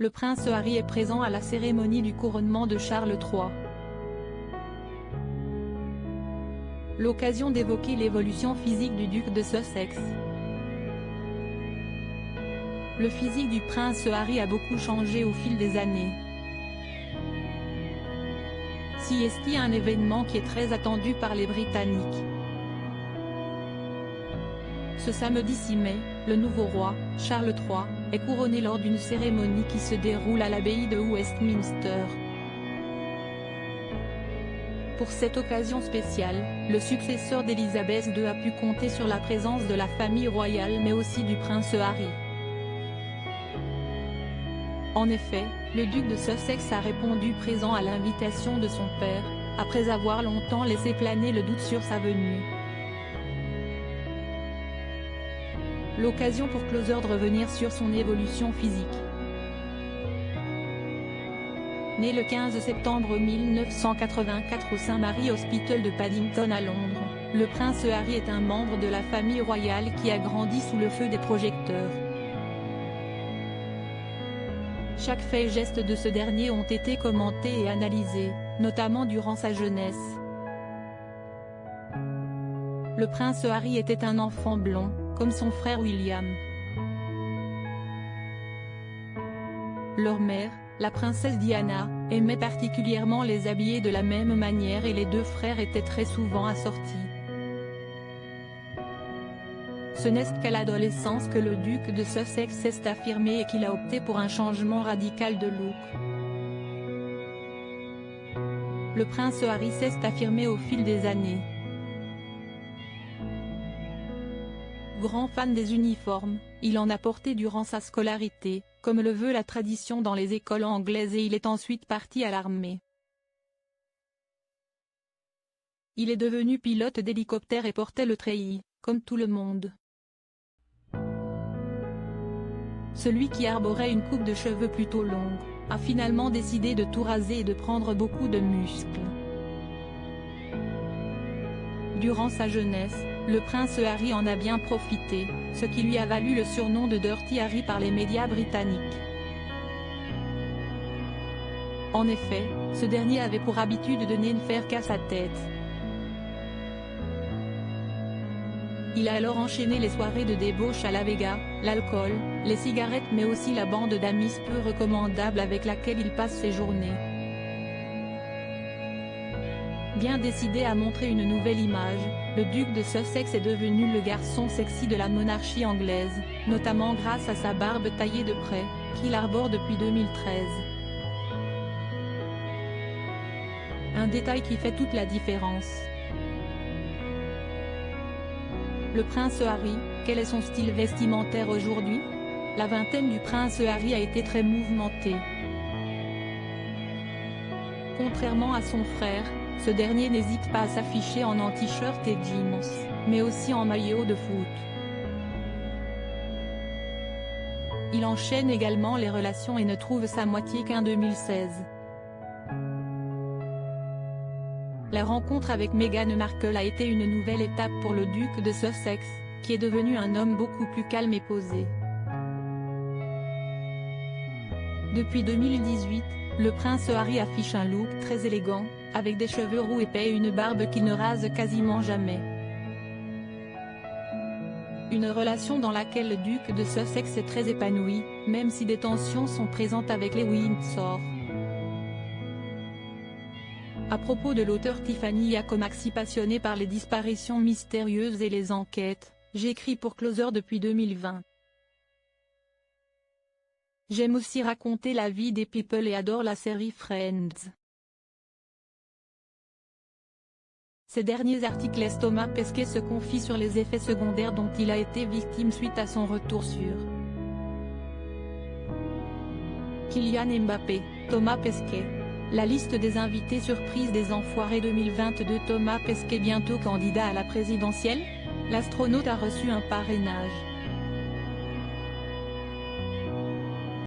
le prince Harry est présent à la cérémonie du couronnement de Charles III. L'occasion d'évoquer l'évolution physique du duc de Sussex. Le physique du prince Harry a beaucoup changé au fil des années. C'est un événement qui est très attendu par les Britanniques. Ce samedi 6 mai, le nouveau roi, Charles III, est couronné lors d'une cérémonie qui se déroule à l'abbaye de Westminster. Pour cette occasion spéciale, le successeur d'Élisabeth II a pu compter sur la présence de la famille royale mais aussi du prince Harry. En effet, le duc de Sussex a répondu présent à l'invitation de son père, après avoir longtemps laissé planer le doute sur sa venue. L'occasion pour Closer de revenir sur son évolution physique. Né le 15 septembre 1984 au St Mary Hospital de Paddington à Londres, le prince Harry est un membre de la famille royale qui a grandi sous le feu des projecteurs. Chaque fait et geste de ce dernier ont été commentés et analysés, notamment durant sa jeunesse. Le prince Harry était un enfant blond, comme son frère William. Leur mère, la princesse Diana, aimait particulièrement les habiller de la même manière et les deux frères étaient très souvent assortis. Ce n'est qu'à l'adolescence que le duc de Sussex s'est affirmé et qu'il a opté pour un changement radical de look. Le prince Harry s'est affirmé au fil des années. Grand fan des uniformes, il en a porté durant sa scolarité, comme le veut la tradition dans les écoles anglaises et il est ensuite parti à l'armée. Il est devenu pilote d'hélicoptère et portait le treillis, comme tout le monde. Celui qui arborait une coupe de cheveux plutôt longue, a finalement décidé de tout raser et de prendre beaucoup de muscles. Durant sa jeunesse, le prince Harry en a bien profité, ce qui lui a valu le surnom de Dirty Harry par les médias britanniques. En effet, ce dernier avait pour habitude de ne faire qu'à sa tête. Il a alors enchaîné les soirées de débauche à la Vega, l'alcool, les cigarettes mais aussi la bande d'amis peu recommandable avec laquelle il passe ses journées. Bien décidé à montrer une nouvelle image, le duc de Sussex est devenu le garçon sexy de la monarchie anglaise, notamment grâce à sa barbe taillée de près, qu'il arbore depuis 2013. Un détail qui fait toute la différence. Le prince Harry, quel est son style vestimentaire aujourd'hui? La vingtaine du prince Harry a été très mouvementée. Contrairement à son frère, ce dernier n'hésite pas à s'afficher en t-shirt et jeans, mais aussi en maillot de foot. Il enchaîne également les relations et ne trouve sa moitié qu'en 2016. La rencontre avec Meghan Markle a été une nouvelle étape pour le duc de Sussex, qui est devenu un homme beaucoup plus calme et posé. Depuis 2018, le prince Harry affiche un look très élégant, avec des cheveux roux épais et une barbe qu'il ne rase quasiment jamais. Une relation dans laquelle le duc de Sussex est très épanoui, même si des tensions sont présentes avec les Windsor. À propos de l'auteur Tiffany Yacomaxi passionnée par les disparitions mystérieuses et les enquêtes, j'écris pour Closer depuis 2020. J'aime aussi raconter la vie des people et adore la série Friends. Ces derniers articles laissent Thomas Pesquet se confie sur les effets secondaires dont il a été victime suite à son retour sur Kylian Mbappé, Thomas Pesquet. La liste des invités surprises des Enfoirés 2022. Thomas Pesquet bientôt candidat à la présidentielle? L'astronaute a reçu un parrainage.